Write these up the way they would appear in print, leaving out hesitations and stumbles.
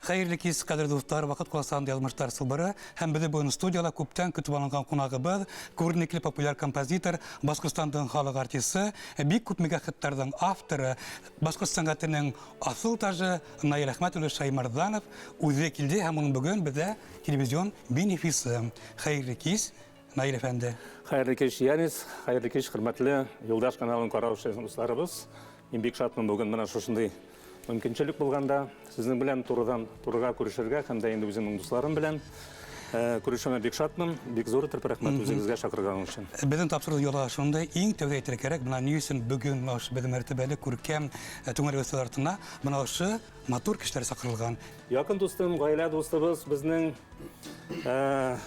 Hayırlı kez kadir dostlar, vakit kulasan yazmışlar sılbırı. Hem bizi bu stüdyoda köpten kütüp alıngan konağımız, görnekli popüler kompozitor, Başkırstan'dan halk artisti, büyük köp megahitlerden avtoru, Başkırstan sanatının asıl tacı Nail Ahmetulu Şaymardanov, özü kildi hem onun bugün bize televizyon benefisi. Hayırlı kez, Nail Efendi. Hayırlı kez Yanis, hayırlı kez hürmetli Yoldaş kanalın kararışı dostlarımız. Мен бик шатмын бүгін мына шошындай мүмкіншілік болғанда сіздің білән турыға көрішерге һәм дә енді өзімнің дусларым білән көрішіме бик шатмын, бик зор итеп рәхмәт үзегезгә шакырганың өчен. Безнең тапшыру юлы шундай иң тәүдә әйтергә кирәк, менә ни өчен бүген безнең мәртәбәле күркәм түңәл вәсиләләренә менә ошо матур кешеләр сакырылган. Якын дустым, гаилә дустыбыз безнең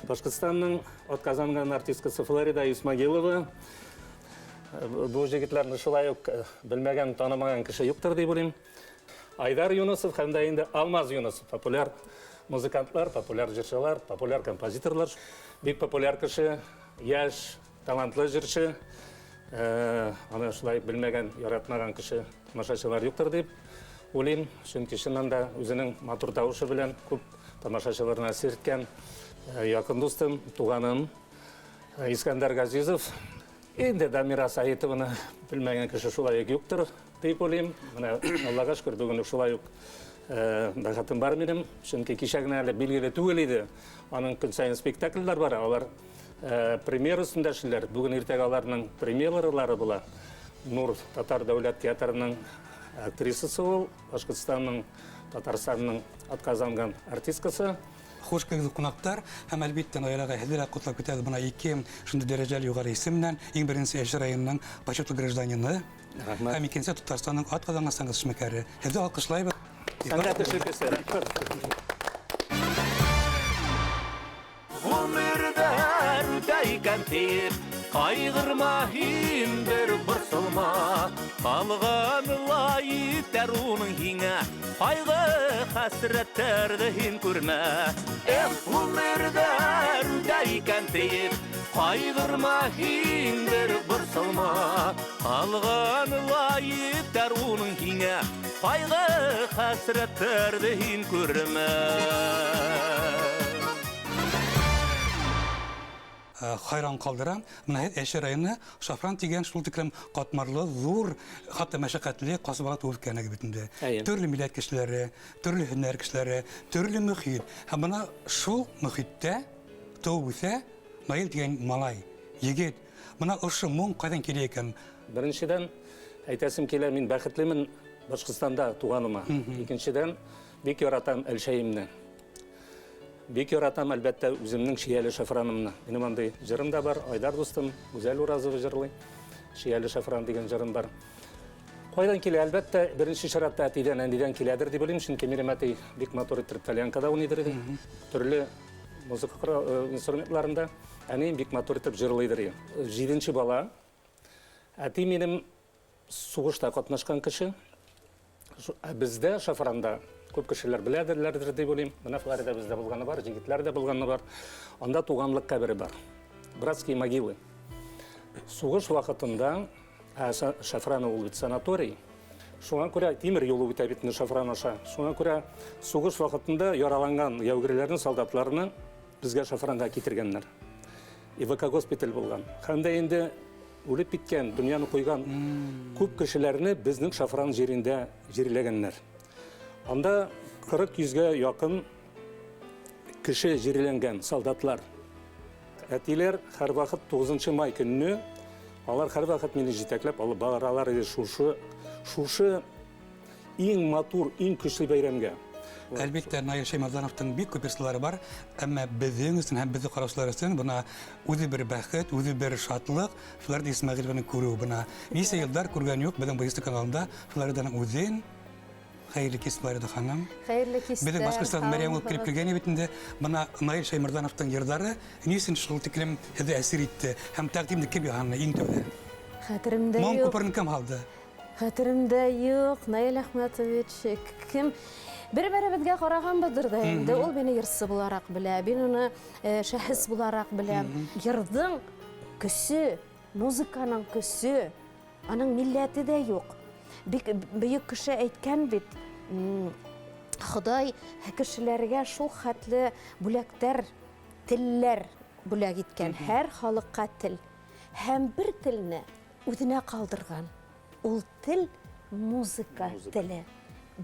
Башкортстанның атказанган артисткасы Флорида Исмагилова. Бу җегетләрне шулай ук белмәгән, танымаган кеше юктыр дип уйлыйм. Айдар Юнусов һәм дә инде Алмаз Юнусов, популяр музыкантлар, популяр җырчылар, популяр композиторлар, бик популяр кеше, яшь, талантлы җырчы. Аны шулай белмәгән, яратмаган кеше, тамашачылар юктыр дип уйлыйм. Чөнки чыннан да үзенең матур тавышы белән күп тамашачыларны әсер иткән якын дустым, туганым Искәндәр Газизов. Инде Дамира Саитованы белмәгән кеше шулай ук юктыр дип уйлыйм. Менә Аллага шөкер, бүген шулай ук бәхетем бар минем. Чөнки кичә генә әле билгеле түгел иде. Аның көн сайын спектакльләр бар. Алар премьер өстендә эшләр. Бүген иртәгә аларның премьерлары була. Нур Татар дәүләт театрының актрисасы ул, Башкортстанның, Татарстанның атказанган артисткасы. Хош келдиңиз кунактар, һәм әлбәттә аяларга һәзер котлап көтәбез бына ике шундый дәрәҗәле югары исем иң беренче Әшер районының почетный гражданины, һәм икенче Татарстанның атказанган сәнгать эшмәкәре. Һәзер алкышлайбыз. Сәнгать эшлеклесе. Гомердә үтәйкән тип, кайгырма һин бер борсылма, калган лай тәруның һиңә, кайгы хәсрәтләрдә һин күрмә. Гомердә үтәйкән тип, кайгырма һин бер борсылма, калган лай тәруның һиңә, кайгы хәсрәтләрдә һин күрмә. Хайран калдырам. Менә Әшер районы Шафран дигән шул тиклем катмарлы, зур, хатта мәшәкатьле касабага туып кенә битендә. Төрле милләт кешеләре, төрле һөнәр кешеләре, төрле мөхит. Һәм менә шул мөхиттә тәүбүсә Наил дигән малай, егет. Менә ошо моң кайдан килә икән? Беренчедән әйтәсем килә, мин бәхетлемен Башкортстанда туганыма. Икенчедән бик яратам Әлшәйимне. Бик яратам әлбәттә үземнең Шияле Шафранымны. Минем андый җырым да бар, Айдар дустым, Гүзәл Уразова җырлый. Шияле Шафран дигән җырым бар. Кайдан килә? Әлбәттә, беренче чиратта әтидән, әнидән киләдер дип уйлыйм, чөнки минем әти бик матур итеп тальянкада уйныйдыр иде. Төрле музыка инструментларында әни бик матур итеп җырлыйдыр. 7нче бала. Әти минем сугышта катнашкан кеше. Бездә Шафранда күп кешеләр беләдерләрдер дип уйлыйм. Менә Флорида бездә булганы бар, җегетләр дә булганы бар. Анда туганлык кабере бар. Братские могилы. Сугыш вакытында Шафран ул бит санаторий. Шуңа күрә тимер юлы үтә бит Шафран аша. Шуңа күрә сугыш вакытында яраланган яугирләрне, солдатларны безгә Шафранга китергәннәр. ИВК госпиталь булган. Һәм дә инде үлеп биткән, дөньяны куйган күп кешеләрне безнең Шафран җирендә җирләгәннәр. Анда 40-100-гә якын кеше җирләнгән солдатлар. Әтиләр һәр вакыт 9 май көнне алар һәр вакыт мине җитәкләп алып баралар иде шушы иң матур, иң көчле бәйрәмгә. Әлбәттә, Наил Шәймәрдановтың бик күп йөртләре бар, әмма безнең өчен һәм безнең карашлар өчен бuna үзе бер бәхет, үзе бер шатлык, Флорида Исмәгыйлованы күрү бuna. Ничә еллар күргән юк безнең Бөйсә каналында Флориданың үзен. Хәерле кис Флорида ханым. Хәерле кис. Безнең Башкортстан Мәрьям ул килеп килгән битендә бuna Наил Шәймәрдановтың йырдары ничә шул тиклем һәдә әсер итте һәм тәкъдимне кем яһанны иң тәүдә. Хәтеремдә Моң юк. күперне кем алды? Хәтеремдә юк. Наил Әхмәтович кем бер-беребезгә караганбыздыр да инде. Ул мине йырсы буларак белә, мин уны шәхес буларак беләм. Йырдың көсе, музыканың көсе, аның милләте дә юк. Бик бөек кеше әйткән бит, Ходай кешеләргә шул хәтле бүләктәр, телләр бүләк иткән, һәр халыкка тел. Һәм бер телне үзенә калдырган. Ул тел музыка теле.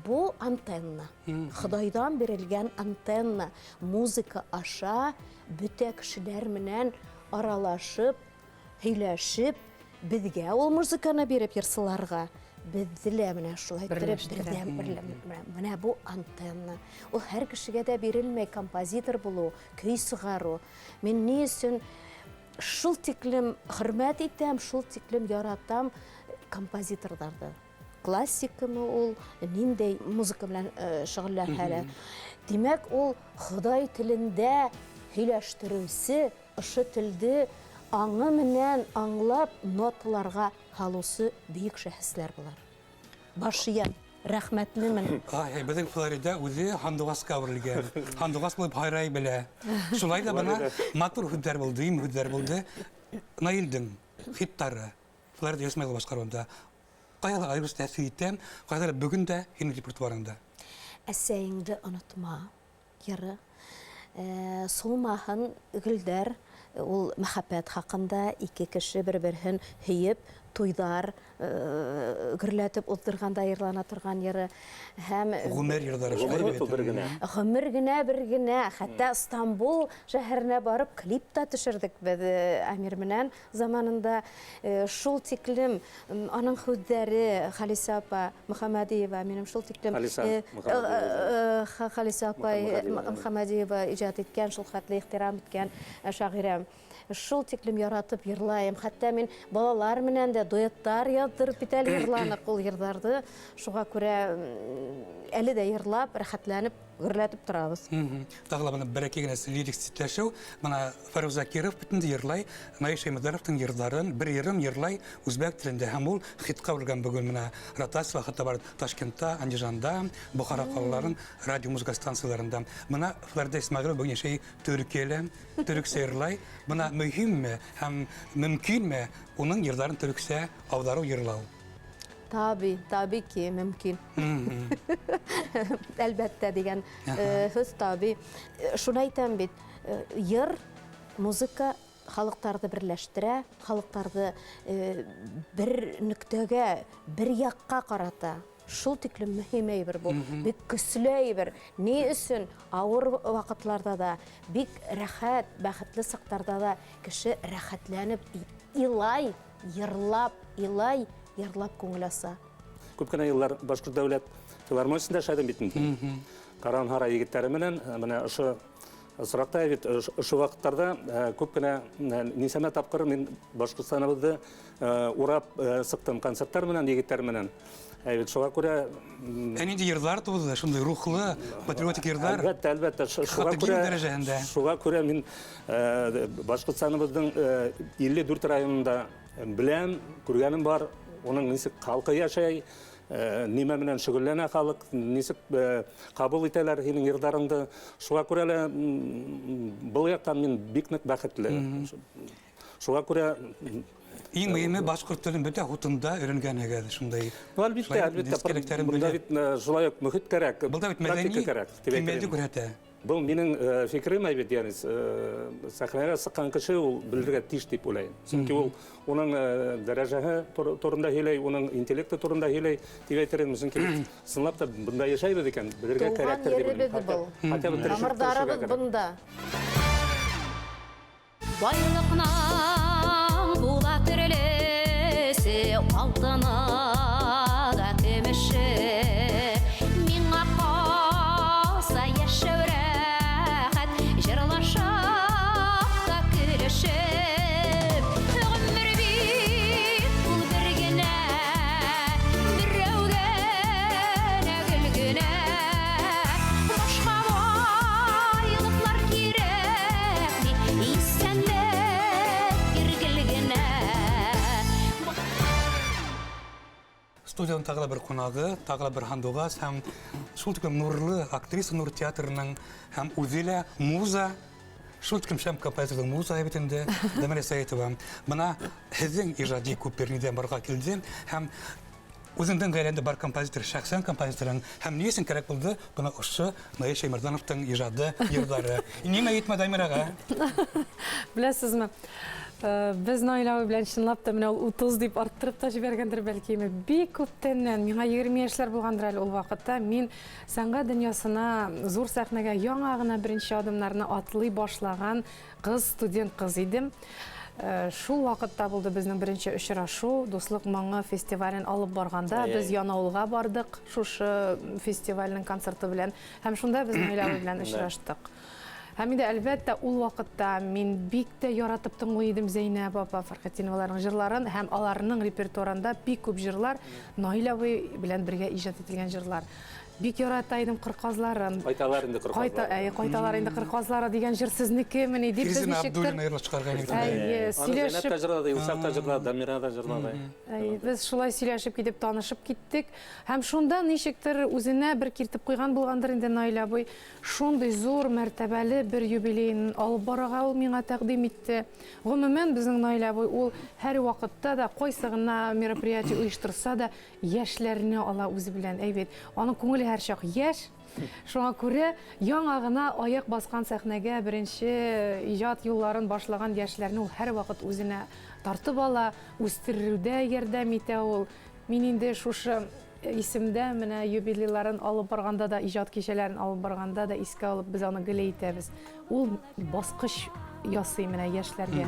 Бу антенна. Худайдан бирелгән антенна. Музыка аша бөтә кешеләр менән аралашып, һөйләшеп, безгә ул музыканы биреп йырсыларга. Безлә менә шулай менә бу антенна. Ул һәр кешегә дә бирелмәй композитор булу, көй сыгару. Мин ни өчен шул тиклем хөрмәт итәм, шул тиклем яратам композиторларны. Классикамы ул, ниндәй музыка белән шөгыльләнәләр. Димәк, ул Ходай телендә һөйләштерүсе, ошо телде аңы менән аңлап ноталарга халусы бийек шәхесләр булар. Башыян, рәхмәтлемен. Безнең Флорида үзе Хандугаска үрелгән. Хандугас булып хайрай белә. Шулай да бана матур һүзләр булды, им һүзләр булды. Наилдин хиттары Флорида Исмаил башкаруында. Кайда айрыс тәэсир иттем, кайда бүген дә һинең репертуарыңда. Әсәеңде онытма, яры. Солмаһын гөлдәр, ул мәхәббәт хакында ике кеше бер-берен һөеп, туйдар гөрләтеп уздырганда йырлана торган йыры. Һәм Гомер йырдары Гомер генә, хәтта Стамбул шәһәренә барып клип та төшердек без Амир менән заманында. Шул тиклем аның һүзләре Халиса апа Мөхәммәдиева, минем шул тиклем Халиса апа Мөхәммәдиева иҗат иткән, шул хәтле ихтирам иткән шагыйрә. Шул тиклем яратып йырлайым. Хәтта мин балалар менән дә дуэттар яздырып битәл йырланык ул йырдарды. Шуңа күрә әле дә йырлап, рәхәтләнеп, гөрләтеп торабыз. Тагыла бана бер-ике генә лирик ститләшү. Бана Фаруз Закиров бүтән йырлай, Наиш Шәймәдәровның йырларын бер йырым йырлай үзбәк телендә. Һәм ул хитка урган бүген менә ротация хәтта бар Ташкентта, Андижанда, Бухара калаларын радио музыка станцияларында. Менә Флорида Исмәгыйль бүген яшәй төркияле, төрекчә йырлай. Менә мөһимме һәм мөмкинме уның йырларын төрекчә аудару йырлау? Tabii ki mümkün. Elbette degen söz tabii. Şunu aytam bit, yır, muzika халыктарды берләштерә, халыктарды бер нөктәгә, бер якка карата. Шул тиклем мөһим әйбер бу. Бик көчле әйбер. Ни өчен авыр вакытларда да, бик рәхәт, бәхетле сактарда да кеше рәхәтләнеп илай, йырлап, йырлап күңел аса. Күп кенә еллар Башкорт дәүләт филармониясендә эшләдем бит инде. Каран Хара егетләре менән менә ошо соракта бит ошо вакытларда күп кенә нисәмә тапкыр мин Башкортстаныбызды урап сыктым концертлар менән егетләр менән. Бит шуңа күрә Нинди йырлар туды, шундай рухлы, патриотик йырлар. Әлбәттә, шуңа күрә мин Башкортстаныбызның 54 районында беләм, күргәнем бар. Оның нисек халкы яшәй, нимә менән шөгыльләнә халык, нисек кабул итәләр һинең йырдарыңды. Шуңа күрә лә был яктан мин бик нык бәхетле. Шуңа күрә Иң мөһиме башкорт телен бөтә хутында өйрәнгәнегез шундай. Әлбәттә, монда бит шулай ук мөхит кирәк, практика кирәк. Кимәлне күрәтә. Бұл менің фикрим әйбет, яғни сәхнәгә сыққан кеше ул белергә тиеш дип уйлайм. Чөнки ул уның дәрәҗәһе турында һөйләй, уның интеллекты турында һөйләй дип әйтермен. Чөнки сынлап та бында яшәйбез икән, белергә кирәктер дип уйлыйм. Тамырдарыбыз бында. Байлыкның була төрлесе, алтыны да көмеше. Миңа калса яшәү Студияның тагыла бер кунагы, тагыла бер Хандугас һәм шул тиклем нурлы актриса Нур театрының һәм үзелә муза, шул тиклем шәм композиторның муза бит инде Дәмәр Сәетова. Менә һезнең иҗади күпернедән барга килде һәм Үзеңдән гайрәнде бар композитор, шәхсән композиторың һәм ни өчен кирәк булды буны ошо Наил Шәймәрдановтың иҗады, йырдары. Нимә әйтмә Дамирага? Беләсезме? Без Наил белән чынлап та менә 30 дип арттырып та җибәргәндер бәлки. Бик күптәннән, миңа 20 яшьләр булгандыр әле ул вакытта. Мин сәнгать дөньясына зур сәхнәгә яңа гына беренче адымнарны атлый башлаган студент кыз идем. Шул вакытта булды безнең беренче очрашу, Дуслык моңы фестивален алып барганда, без Янаулга бардык, шушы фестивальнең концерты белән. Һәм шунда без Наил белән очраштык. Һәм инде әлбәттә ул вакытта мин бик тә яратып тыңлый идем Зәйнәп апа, Фәрхәтиноваларның җырларын һәм аларның репертуарында бик күп җырлар Наил белән бергә иҗат ителгән җырлар. Бик ярата идем кырказларын. Кайталар инде кырказлар. Кайталар инде кырказлары дигән җыр сезнекеме ни дип без Фирзин ничектер. Абдуллина йырлап чыгарган иде. Сөйләшеп Тәҗрибәдә, Юсак тәҗрибәдә, Дамира тәҗрибәдә. Без шулай сөйләшеп китеп танышып киттек. Һәм шунда ничектер үзенә бер киртеп куйган булгандыр инде Наил абый. Шундый зур мәртәбәле бер юбилейны алып барырга ул миңа тәкъдим итте. Гомумән безнең Наил абый ул һәр вакытта да кайсы гына мероприятие оештырса да яшьләрне ала үзе белән. Әйбәт, аның күңеле һәр чак яшь. Шуңа күрә яңа гына аяк баскан сәхнәгә беренче иҗат юлларын башлаган яшьләрне ул һәр вакыт үзенә тартып ала, үстерүдә ярдәм итә ул. Мин инде шушы исемдә менә юбилейларын алып барганда да, иҗат кичәләрен алып барганда да искә алып без аны гел әйтәбез. Ул баскыч ясый менә яшьләргә.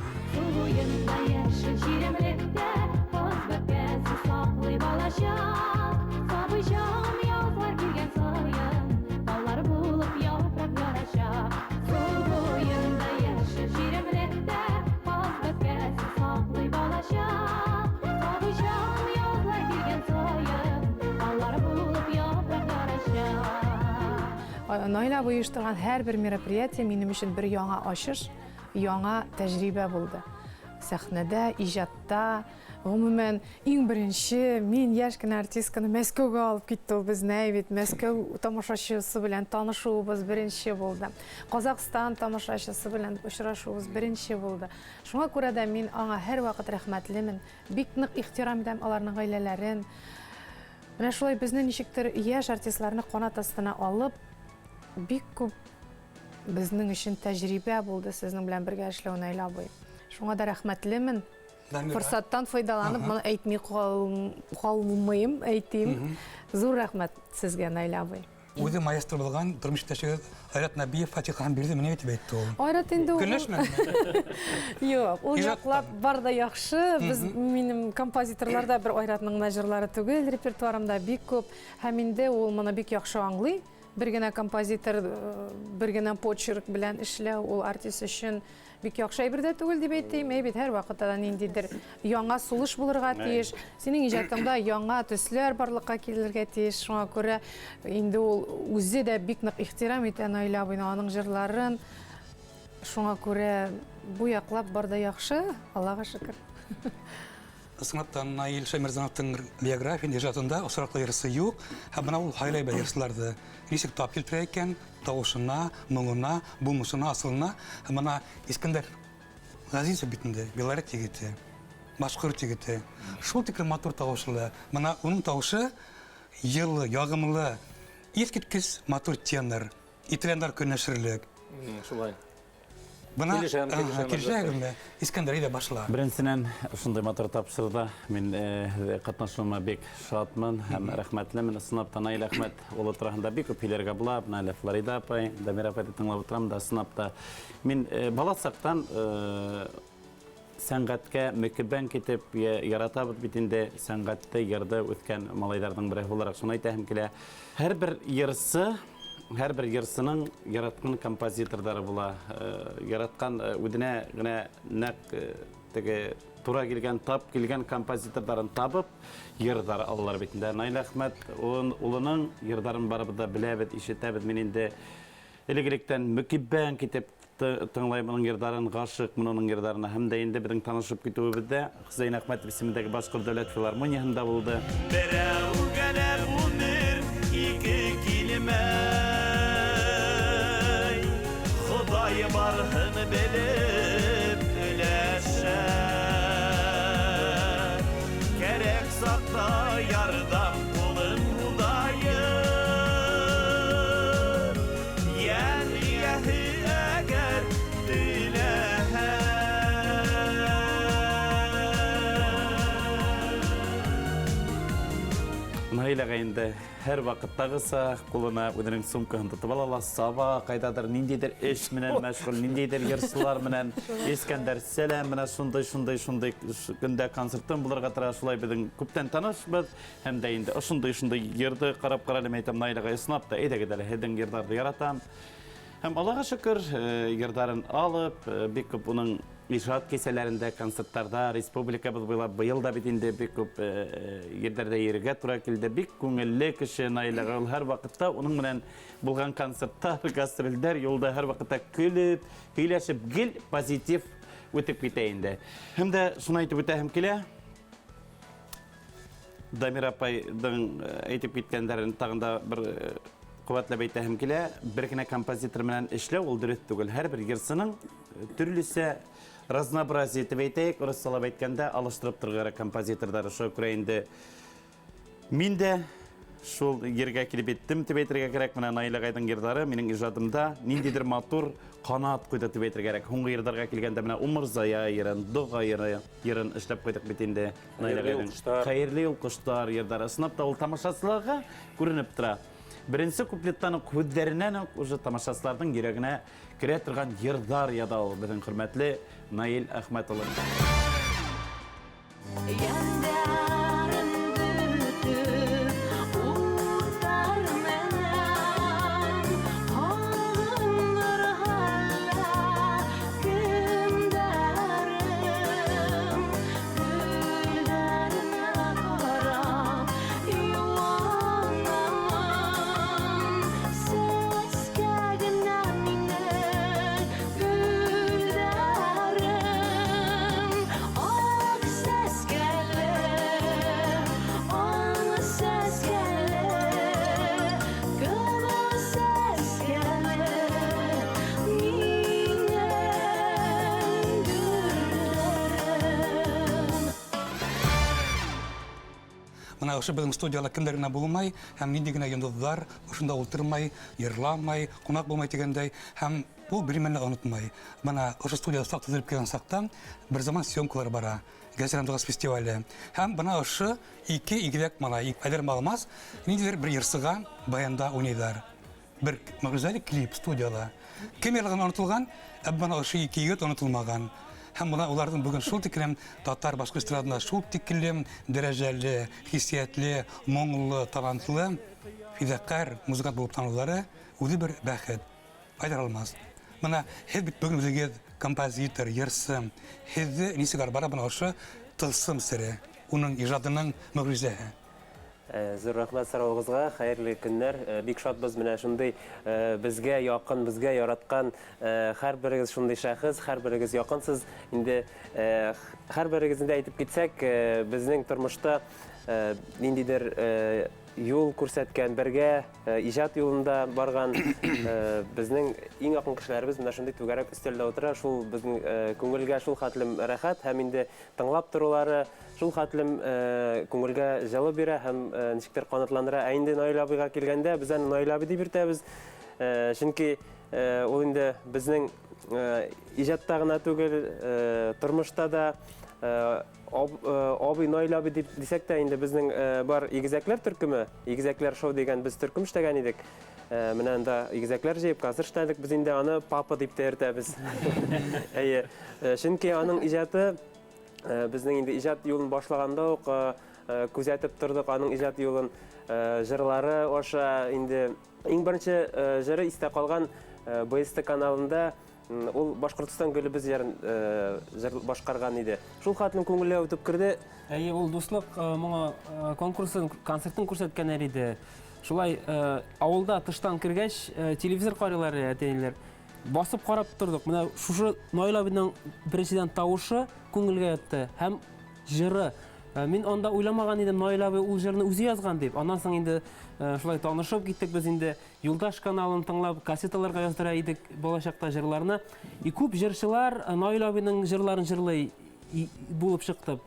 Наил абый оештырган һәр бер мероприятие минем өчен бер яңа ачыш, яңа тәҗрибә булды. Сәхнәдә, иҗатта, гомумән иң беренче мин яшь кенә артистканы Мәскәүгә алып китте ул безне, әйбәт, Мәскәү тамашачысы белән танышуыбыз беренче булды. Казакстан тамашачысы белән очрашуыбыз беренче булды. Шуңа күрә дә мин аңа һәр вакыт рәхмәтлемен, бик нык ихтирам итәм аларның гаиләләрен. Менә шулай безне ничектер яшь артистларны канат астына алып, бик күп безнең өчен тәҗрибә булды сезнең белән бергә эшләү Наил абый. Шуңа да рәхмәтлемен. Форсаттан файдаланып, моны әйтми калмыйм, әйтим. Зур рәхмәт сезгә Наил абый. Үзе маэстро булган тормыш иптәше Айрат Набиев Фатихан бирде, менә әйтеп әйтте ул. Айрат инде ул. Көнләшме? Юк, ул яклап бар да яхшы. Без минем композиторларда бер Айратның җырлары түгел, репертуарымда бик күп. Һәм инде ул моны бик яхшы аңлый. Бер генә композитор, бер генә почерк белән эшләү ул артист өчен бик яхшы әйбер түгел дип әйтим. Әйбәт, һәр вакытта ниндидер яңа сулыш булырга тиеш. Синең иҗатыңда яңа төсләр барлыкка килергә тиеш. Шуңа күрә инде ул үзе дә бик нык ихтирам итә Наил абыйның аның җырларын. Шуңа күрә бу яклап бар да яхшы, Аллага шөкер. Сынапта Наил Шәймәрдановтың биографиясында иҗатында осраклы йырсы юк, һәм менә ул һайлай бер йырсыларды ничек тап килтерә икән, тавышына, моңына, булмышына, асылына. Һәм менә Искәндәр Газизов бит инде Белорет егете, башкорт егете. Шул тиклем матур тавышлы. Менә уның тавышы йылы, ягымлы, искиткеч матур тенор, итальяндар көнләшерлек. Шулай. Бына килешәгезме? Искәндәр әйдә башла. Беренчедән, шундай матур тапшырда мин катнашуыма бик шатмын һәм рәхмәтлемен. Сынапта Наил Әхмәт улы турында бик күп һөйләргә була. Менә Флорида апай, Дамира апайды тыңлап утырам да сынапта. Мин бала сактан сәнгатькә мөкиббән китеп яратабыз бит инде сәнгатьтә ярда үткән малайларның бере буларак шуны әйтәм килә. Һәр бер йырсының яраткан композиторлары була. Яраткан үденә генә нәк теге тура килгән, тап килгән композиторларын табып, йырдар алалар бит инде. Наил Әхмәт улының йырдарын барыбыз да беләбез, ишетәбез. Мин инде элегелектән мөкиббән китеп тыңлайм моның йырдарын, гашык моның йырдарына. Һәм дә инде безнең танышып китүебездә Хөсәйн Әхмәтов исемендәге Башкорт дәүләт филармониясында булды. Берәү генә гомер, ике килмәй. Худай барһын белеп өләшә. Кәрәк сакта ярда Наиләгә инде һәр вакыттагыса кулына үзенең сумкаһын тотып ала, саба, кайдадыр ниндидер эш менән мәшгуль, ниндидер йырчылар менән Искәндәр Сәлам менә шундый көндә концертын булырга тора, шулай безнең күптән танышбыз, һәм дә инде шундый йырды карап каралым әйтәм, Наиләгә снап та әйдәгез әле, һеҙҙең йырҙарҙы яратам. Һәм Аллаға шөкөр, йырҙарын алып, бик күп уның ижад кесәләрендә, концерттарда, республикабыз буйлап быйыл да бит инде бик күп ерҙәрҙә йөрөргә тура килде. Бик күңелле кеше Наиләгә, ул һәр ваҡытта уның менән булған концерттар, гастролдәр, юлда һәр ваҡытта көлөп, һөйләшеп, гел позитив үтеп китә инде. Һәм дә шуны әйтеп үтәһем килә. Дамир апайҙың әйтеп киткәндәрен тағын да бер ҡеүәтләп әйтәһем килә. Бер генә композитор менән эшләү ул дөрөҫ түгел. Һәр бер йырсының төрлөсә разнообразие итеп әйтәйек, урысчалап әйткәндә алыштырып торырга композиторҙар. Шуға күрә инде мин дә шул ергә килеп еттем тип әйтергә кәрәк. Менә Наил ағайҙың йырҙары минең ижадымда ниндидер матур ҡанат ҡуйҙы тип әйтергә кәрәк. Һуңғы йырҙарға килгәндә менә Умырзая йырын, Доға йырын эшләп ҡуйҙыҡ бит инде. Хәйерле юл ҡоштар йырҙары. Ысынлап та ул тамашасыларға күренеп тора. Беренсе куплеттан уҡ һүҙҙәренән үк уже тамашасыларҙың йөрәгенә керә торған йырҙар яҙа ул беҙҙең хөрмәтле Наил Әхмәтұлы. Мына ошо беҙҙең студияла кемдәр генә булмай, һәм нинди генә йондоҙҙар ошонда ултырмай, йырламай, ҡунаҡ булмай тигәндәй, һәм ул бер нәмәне онотмай. Мына ошо студияла саҡ төҙөлөп килгән саҡта бер заман съемкалар бара, Гәзирәмдәгас фестивале. Һәм бына ошо ике игеҙәк малай, Айдар Малмас, ниндидер бер йырсыға баянда уйнайҙар. Бер мөғжизәле клип студияла. Кем ярлығын онотолған, бына ошо ике егет онотолмаған. Һәм бына уларҙың бөгөн шул тиклем татар башҡорт эстрадында шул тиклем дәрәжәле, хиссиятле, моңло, талантлы, фиҙаҡәр музыкант булып танылыуҙары үҙе бер бәхет. Айдар Алмас. Бына һеҙ бит бөгөн үҙегеҙ композитор, йырсы. Һеҙҙе нисек бара бына ошо тылсым сере, уның ижадының мөғжизәһе. Зур рәхмәт сорауығыҙға, хәйерле көннәр. Бик шатбыз менә шундай безгә яҡын, безгә яратҡан һәр берегеҙ шундай шәхес, һәр берегеҙ яҡынсыз. Инде һәр берегеҙҙе әйтеп китсәк, безнең тормошта ниндидер юл күрсәткән, бергә ижад юлында барған безнең иң яҡын кешеләребеҙ менә шундай түгәрәк өҫтәлдә ултыра. Шул безнең күңелгә шул хәтлем рәхәт һәм инде тыңлап торулары шул хәтлем күңелгә җылы бирә һәм ничектер ҡанатландыра. Ә инде Наил абыйға килгәндә без аны Наил абый дип йөртәбез. Чөнки ул инде безнең ижадта гына түгел, тормошта да абый Наил абый дисәк тә инде безнең бар игезәкләр төркеме, игезәкләр шоу дигән без төркем эшләгән идек. Менә анда игезәкләр җыйып концерт эшләдек, без инде аны папа дип тә йөртәбез. Әйе, чөнки аның иҗаты безнең инде ижад юлын башлаганда ук күзәтеп тордык аның ижад юлын, җырлары аша инде иң беренче җыры истә калган БСТ каналында ул Башҡортостан гөлө без җырын башҡарған иде. Шул хәтлем күңелгә үтеп керде. Әйе, ул дуслык моңа конкурсын, концертын күрсәткәннәр иде. Шулай ауылда тыштан кергәч, телевизор ҡарыйлар, әтәйләр. Басып ҡарап тордык. Менә шушы Наил абыйның беренчедән тауышы күңелгә ятты һәм җыры. Мин анда уйламаган идем, Наил абый ул җырны үзе язган дип. Аннан соң инде шулай танышып киттек без инде. Юлдаш каналын тыңлап, кассеталарга яздыра идек балачакта җырларны. И күп җырчылар Наил абыйның җырларын җырлый булып чыкты.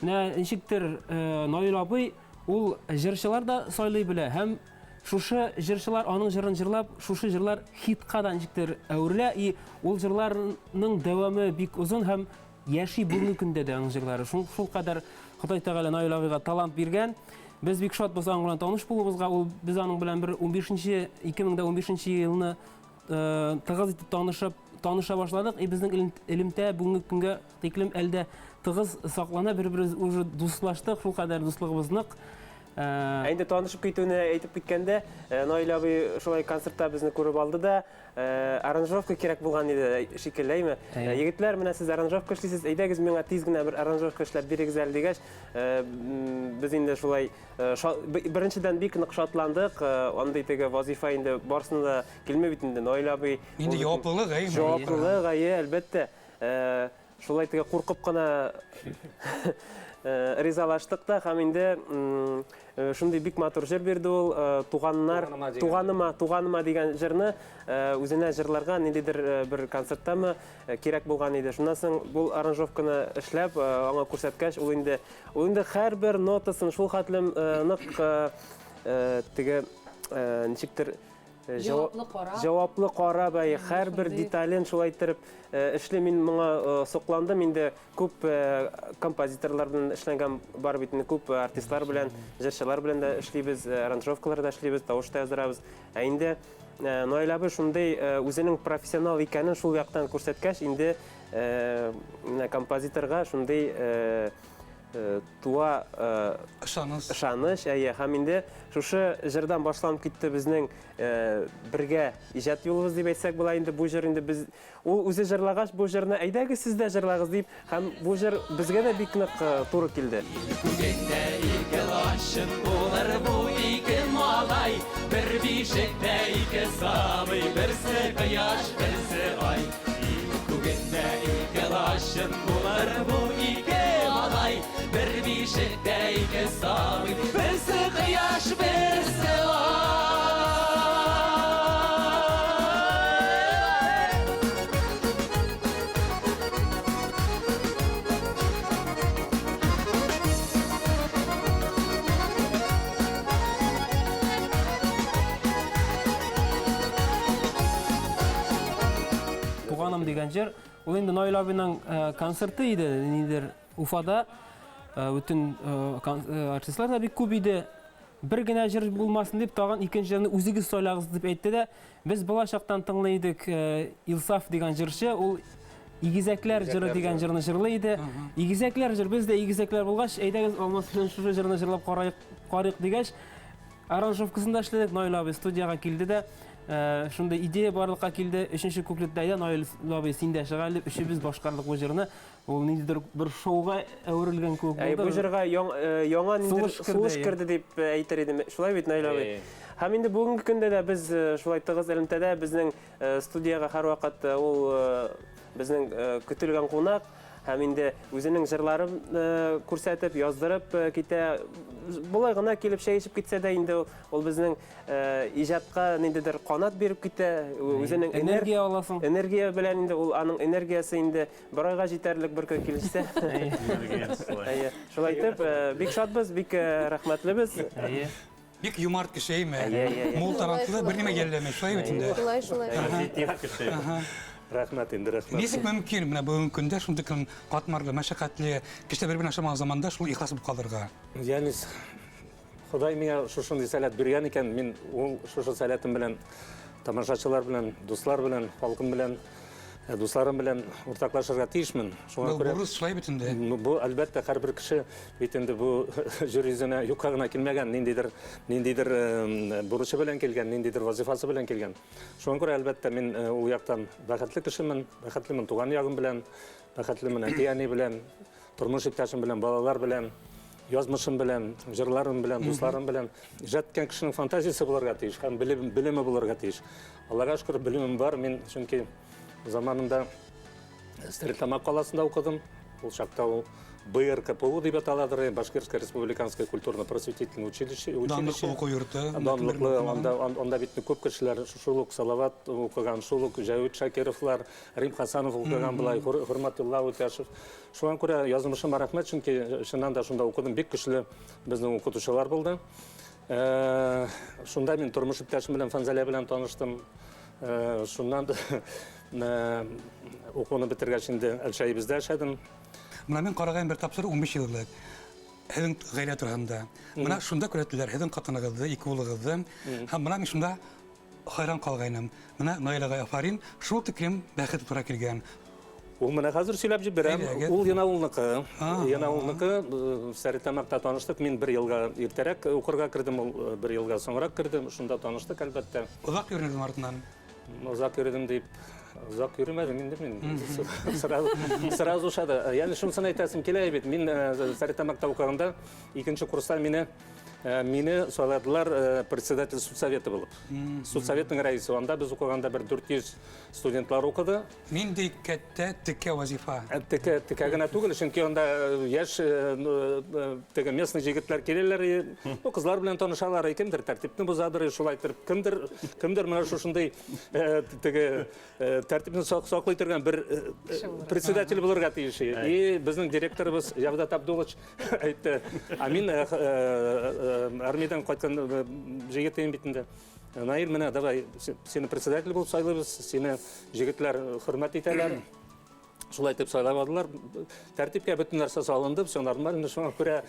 Менә ничектер Наил абый ул җырчылар да сайлый белә һәм шушы җырчылар аның җырын җырлап, шушы җырлар хитка да ничектер әверелә. И ул җырларның дәвамы бик озын һәм яши бүгенге көндә дә аның җырлары. Шул кадәр Ходай Тәгалә Наил абыйга талант биргән. Без бик шатбыз аның белән таныш булуыбызга. Ул без аның белән бер 2015 елны тыгыз итеп таныша башладык. Безнең элемтә бүгенге көнгә тиклем әлдә тыгыз саклана, бер-беребез уже дуслаштык, шул кадәр дуслыгыбызны. Әйдә танышып китүне әйтеп киткәндә, Наил абый шулай концертта безне күреп алды да, аранжировка кирәк булган иде шикелле. Егетләр, менә сез аранжировка эшлисез, әйдәгез миңа тиз генә бер аранжировка эшләп бирегез әле дигәч, без инде шулай беренчедән бик нык шатландык. Андый теге вазифа инде барсына да килмәй бит инде. Наил абый Инде җаваплылык, җаваплылык, әлбәттә. Шулай теге куркып кына ризалаштык та, һәм инде шундый бик матур җыр бирде ул, туганыма дигән җырны үзенә җырларга ниндидер бер концерттамы кирәк булган иде. Шуннан соң бу аранжировканы эшләп, аңа күрсәткәч, ул инде һәрбер нотасын шул хәтлем нык теге ничектер җаваплы карап, һәрбер детален шулай итеп эшле. Мин моңа сокландым. Инде күп композиторлар белән эшләнгән бар бит, күп артистлар белән, җырчылар белән дә эшлибез, аранжировкаларда эшлибез, тавыш та яздырабыз. Инде Наил абый шундый үзенең профессионал икәнен шул яктан күрсәткәч, инде композиторга шундый туа ышаныч, һәм инде шушы җырдан башланып китте безнең бергә иҗат юлыбыз дип әйтсәк була. Инде бу җыр инде без ул үзе җырлагач, бу җырны әйдәгез сез дә җырлагыз дип, һәм бу җыр безгә дә бик нык туры килде. Күгендә ике лашын булыр бу ике малай, бер бишектә ике сабый, берсе кояш, берсе ай. Күгендә ике лашын булыр бу ике малай, бер бишектә ике сабый, берсе кояш, берсе ай. Туганым дигән җыр, ул инде Наил абыйның концерты иде, нидер Уфада. Бүтән артистлар да бик күп иде. Бер генә җыр булмасын дип, тагын икенче җырны үзегез сайлагыз дип әйтте дә, без балачактан тыңлый идек. Илсаф дигән җырчы, ул Игезәкләр җыры дигән җырны җырлый иде. Игезәкләр җыр, без дә игезәкләр булгач, әйдәгез алмас белән шушы җырны җырлап карыйк дигәч, аранжировкасын да эшләдек. Наил абый студияга килде дә, шундай идея барлыкка килде. 3нче куплеттә Наил абый син дә чыга дип, өчебез башкарлык бу җырны. Ул ниндидер бер шоуга әверелгән күк булды. Бу җырга яңа ниндидер сулыш керде дип әйтер идем. Шулай бит, Наил абый. Һәм инде бүгенге көндә дә без шулай тыгыз элемтәдә безнең студияга һәрвакыт ул безнең көтелгән кунак, һәм инде үзенең җырларын күрсәтеп, яздырып китә. Булай гына килеп шәйшеп китсә дә, инде ул безнең иҗатка ниндидер канат биреп китә. Үзенең энергия аласың. Энергия белән инде ул аның энергиясы инде бер айга җитәрлек бер көн килешсә. Шулай итеп, бик шатбыз, бик рәхмәтлебез. Бик юмарт кеше, мул талантлы, бер нимә йәлләмәй, шулай бит инде. Шулай. Рәхмәт инде, рәхмәт. Нисек мөмкин менә бүгенге көндә шундый катмарлы, мәшәкатьле, кешеләр бер-беренә ошамаган заманда шул ихлас булып калырга? Яни Ходай миңа шушындай сәләт биргән икән, мин ул шушы сәләтем белән тамашачылар белән, дуслар белән, халкым белән, дусларым белән уртаклашырга тиешмен. Шуңа күрә Бурыс шулай бит инде. бу әлбәттә һәрбер кеше бит инде бу җыр йөзенә юкка гына килмәгән, ниндидер бурычы белән килгән, ниндидер вазифасы белән килгән. Шуңа күрә әлбәттә мин ул яктан бәхетле кешемен, бәхетлемен туган ягым белән, бәхетлемен әти-әни белән, тормыш иптәшем белән, балалар белән, язмышым белән, җырларым белән, дусларым белән. Җаткан кешенең фантазиясе булырга тиеш, һәм белеме булырга тиеш. Аллага шөкер, белемем бар. Мин чөнки заманында Стерлитамак каласында укыдым. Ул чакта ул БРКПУ дип аталадыр, Башкирское республиканское культурно-просветительное училище. Данлыклы уку йорты. Данлыклы, анда бит күп кешеләр шул ук Салават укыган, шул ук Җавит Шакировлар, Рим Хасанов укыган булай, Хөрмәтулла Үтәшев. Шуңа күрә язмышыма рәхмәт, чөнки чыннан да шунда укыдым, бик көчле безнең укытучылар булды. Шунда мин тормыш иптәшем белән, Фанзалия белән таныштым. Шуннан укуны бетергәч инде Әлшәйбездә эшләдем. Менә мин караган бер тапшырык 15 еллык. һеҙҙең ғаилә тураһында. Бына шунда күрәтеләр һеҙҙең ҡатынығыҙҙы, ике улығыҙҙы. Һәм бына мин шунда хайран ҡалғайным. Бына Наиләгә афарин, шул тиклем бәхет тура килгән. Ул менә хәзер сөйләп җибәрәм. Әйдәгез. Ул Янауылныкы. Янауылныкы Сәритамакта таныштык. Мин 1 елга иртәрәк укырга кердем, ул 1 елга соңрак кердем. Шунда таныштык, әлбәттә. Оҙаҡ йөрөнөң артынан. Узак йөрөдем дип, узак йөрөмәдем инде мин. Сразу ушады. Яғни шунысын әйтәсем килә бит. Мин Сәритамакта укыганда 2нче курста мине сайладылар председатель судсоветы булып. Судсоветның рәисе. Анда без укыганда 400 студентлар укыды. Ниндәй кәттә текә вазифа. Текә генә түгел, чөнки анда яшь теге местный җегетләр киләләр, кызлар белән танышалар, кемдер тәртипне бозадыр, шулай итеп, кемдер менә шушындай теге тәртипне саклый торган бер председатель булырга тиеш. И безнең директорыбыз Явдат Абдулович әйтте, мин армиядан кайткан җегетем битендә. Наил, менә давай, сине председатель булып сайлыйбыз, сине җегетләр хөрмәт итәләр. Шулай итеп сайлап алдылар. Тәртипкә бөтен нәрсә салынды, все нормально. Шуңа күрә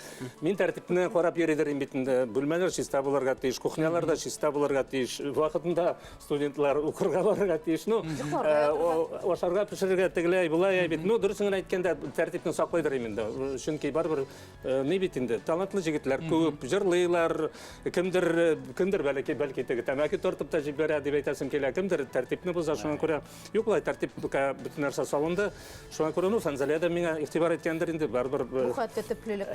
мин тәртипне карап йөридер бит инде. Бүлмәләр чиста булырга тиеш, кухняларда чиста булырга тиеш, вакытында студентлар укырга барырга тиеш. Ну, ашарга пешерергә тегеләй булай бит. Ну, дөресен генә әйткәндә тәртипне саклыйдыр инде. Чөнки барбер ни бит инде, талантлы җегетләр күп, җырлыйлар, кемдер бәлки теге тәмәке тартып та җибәрә дип әйтәсем килә, кемдер тәртипне боза. Шуңа күрә юк булай тәртипкә бөтен нәрсә салынды. Шуңа күрә Фәнзәлиә дә миңа игътибар иткәндер инде, барбер. Бу хәтта төплелек.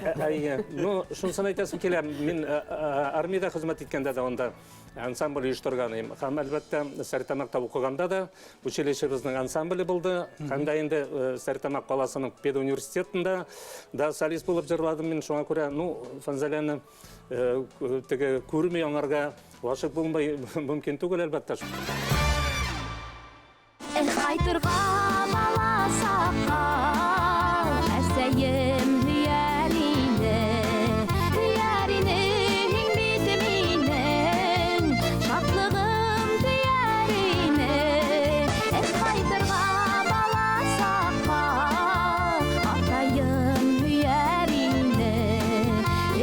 Ну, шунысын әйтәсем килә, мин армияда хезмәт иткәндә дә анда ансамбль оештырган. Һәм әлбәттә Сәритамакта укыганда да училищебезнең ансамбле булды. Һәм дә инде Сәритамак каласының педуниверситетында да солист булып җырладым мин. Шуңа күрә, ну, Фәнзәлиәне теге күрми аңарга гашык булмай мөмкин түгел, әлбәттә. Қайтырға баласаққа әсәйім яринің бітімінің шатлығым ярины. Қайтырға баласаққа атайым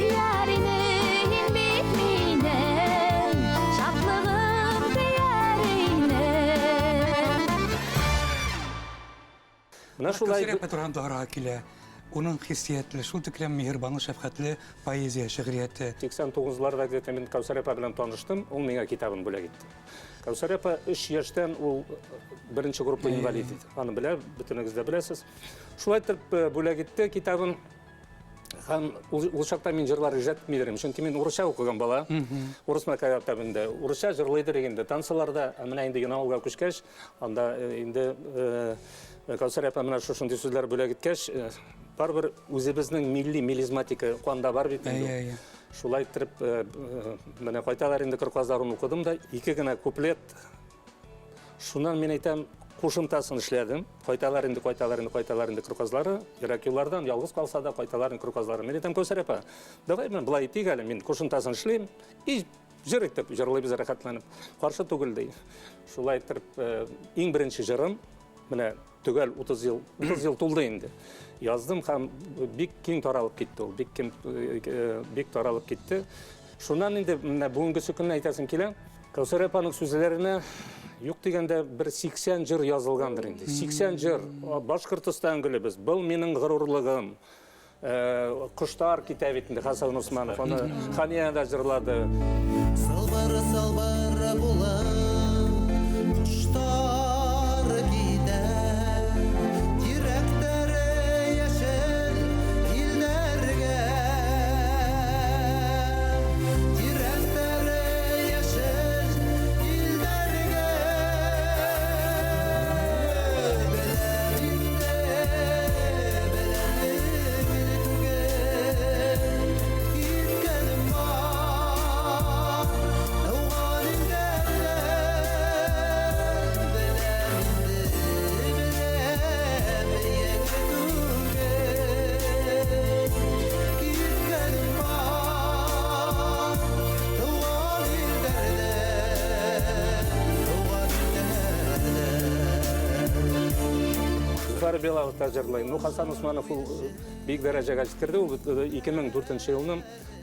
яринің бітімінің шатлығым ярины. Менә шулай Кәсәрә Петровна Дара килә. Уның хиссиятле, шул тиклем миһербанлы, шәфкатьле поэзия, шигърияте. 89-ларда где-то мин Кәүсәр апа белән таныштым, ул миңа китабын бүләк итте. Кәүсәр апа 3 яшьтән ул 1нче группа инвалид иде. Аны белә, бөтенегез дә беләсез. Шулай итеп бүләк итте китабын. Һәм ул чакта мин җырлар иҗатмыйдым, чөнки мин урысча укыган бала. Урыс мәктәбендә урысча җырлыйдыр инде. Танцларда, менә инде Янауылга күчкәч, анда инде Кәүсәр апа менә шушындый сүзләр бүләк иткәч, барбер үзебезнең милли мелизматика канда бар бит инде. Шулай итеп менә кайталар инде кырказларын укыдым да, 2 генә куплет. Шуннан мин әйтәм, кушымтасын эшләдем. Кайталар инде кырказлары, йөрәк юллардан ялгыз калса да кайталар инде кырказлары. Мин әйтәм, Кәүсәр апа, давай мен булай итик әле, мин кушымтасын эшләйм. И җыр итеп җырлыйбыз рәхәтләнеп. Каршы түгел ди. Шулай итеп иң беренче җырым менә түгел 30 ел тулды инде. Яздым һәм бик киң таралып китте ул, бик таралып китте. Шуннан инде менә бүгенге көнне әйтәсем килә, Кәүсәр апаның сүзләренә юк дигәндә бер 80 җыр язылгандыр инде. 80 җыр. Башкортстан гөлебез, был минең горурлыгым. Коштар китә бит инде Хасан Усманов. Аны Хания да җырлады. Салбары була, коштар китә, тирәктәре яшел илләргә, тирәктәре яшел илләргә. Беләлимдә, Сафар Беловта жырлай. Ну, Хасан Усманов ул бик дәрәҗәгә җиткерде. Ул 2004 елның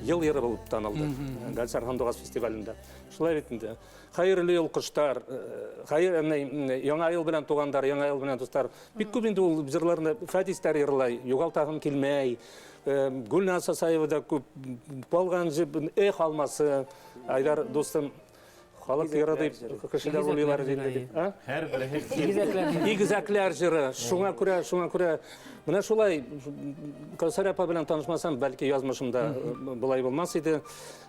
ел ері булып танылды. Гәлсәр Хандугас фестивалендә. Шулай бит инде. Хәерле ел кыштар, яңа ел белән тугандар, яңа ел белән дустар. Бик күп инде ул җырларны Фәдистәр йырлай, югалтагым килмәй. Гүлназ Сасаева да күп балган җып, алмасы, Айдар дустым халык ярады кешеләр уйлар диде. Һәр бере Игезәкләр җыры. Шуңа күрә менә шулай Кәүсәр апа белән танышмасам, бәлки язмышымда булай булмас иде.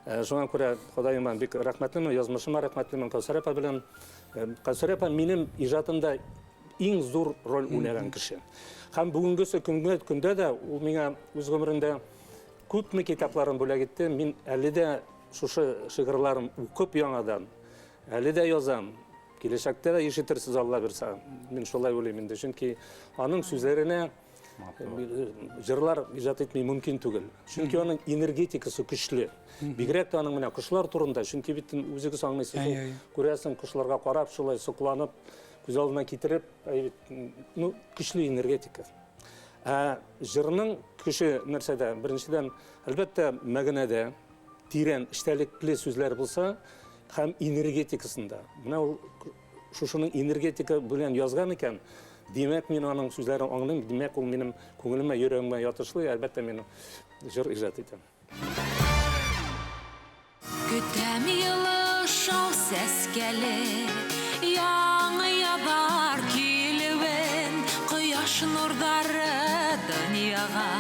Шуңа күрә Ходаема бик рәхмәтлемен, язмышыма рәхмәтлемен Кәүсәр апа белән. Кәүсәр апа минем иҗатымда иң зур роль уйнаган кеше. Һәм бүгенгесе көндә дә ул миңа үз гомерендә күпме китапларын бүләк итте. Мин әле дә шушы шигырьләрен укып яңадан әле дә язам. Киләчәктә дә ишетерсез Алла бирсә. Мин шулай уйлыйм инде. Чөнки аның сүзләренә җырлар иҗат итми мөмкин түгел. Чөнки аның энергетикасы көчле. Бигрәк тә аның менә кошлар турында. Чөнки бит үзегез аңлыйсыз. Күрәсең кошларга карап шулай сокланып, күз алдына китереп, ну көчле энергетика. Җырның көче нәрсәдә? Беренчедән, әлбәттә, мәгънәдә тирән, эчтәлекле сүзләр булса, һәм энергетикасында. Менә ул шушының энергетика белән язган икән. Димәк, мин аның сүзләрен аңлыйм. Димәк, ул минем күңелемә, йөрәгемә ятышлы. Әлбәттә, мин җыр иҗат итәм. Көтәм йылы шау сәскәле, яңы ябар килүен, кояш нурлары дөньяга,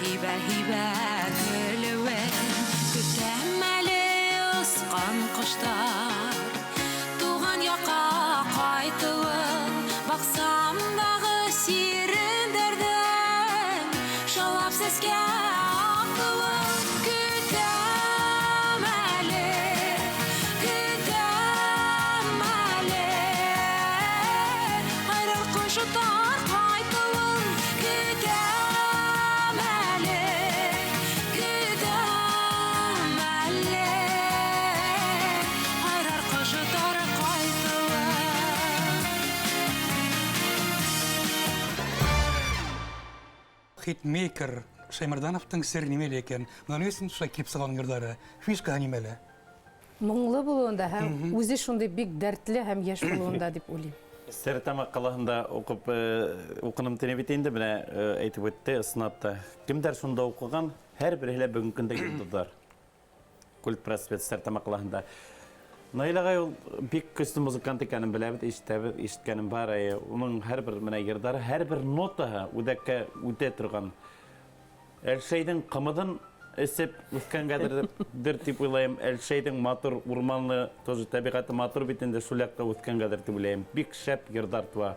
һибә көлүен. Көтәм әле ысқан коштар, туган яка кайтуын, баксам дагы сирендерден, шалап сәскә акылын. Көтәм әле, айрар коштар кайтуын. Көтәм әле, айрар коштар кайтуын. Хитмейкер Шаймардановтың сер немеле екен. Мына өсін шулай кеп сыған йырдары. Фишка немеле. Мұңлы болуында һәм үзе шундай бик дәртле һәм яшь болуында дип уйлыйм. Сәртамак қаласында оқыным тенебет енді менә әйтеп өтте сынапта. Кемдер шунда оқыған, һәр береһе бүгенге көндә йөрдиләр. Культ проспект Сәртамак қаласында. Наилағай ул бик көчле музыкант икәнен беләбез, ишеткәнем бар. Уның һәр бер менә йырдары, һәр бер нотаһы үдәккә үтә торган. Әлшәйдең кымыдын эсеп үткәнгәдер дип уйлыйм. Әлшәйдең матур урманлы, тоже табигаты матур битендә шулакта үткәнгәдер дип уйлыйм. Бик шәп йырдар туа.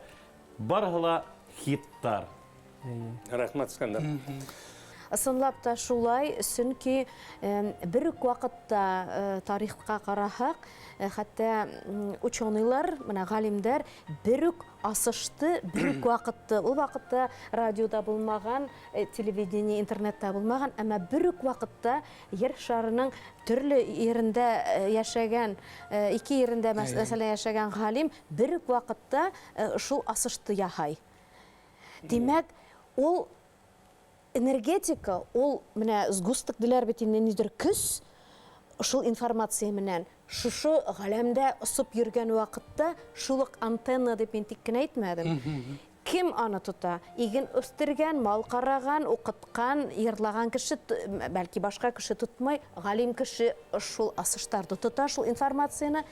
Барыһы хиттар. Рәхмәт, Искәндәр. Ысынлап та шулай, сөнки бер үк вакытта тарихка карасак, хәтта ученыйлар, менә галимдәр бер үк асышты, бер үк вакытта. Ул вакытта радиода булмаган, телевидение, интернетта булмаган, әмма бер үк вакытта Ер шарының төрле ерендә яшәгән, ике ерендә мәсәлән яшәгән галим бер үк вакытта шул асышты яһай. Димәк, ул энергетика, ул менә сгусток диләр бит инде нидер көс, шул информация менән шушы галәмдә осып йөргән вакытта шул антенна дип мин тик кенә әйтмәдем. Кем аны тота? Иген үстергән, мал караган, укыткан, йырлаган кеше, бәлки башка кеше тотмай, галим кеше шул асыштарды тота, шул информацияны.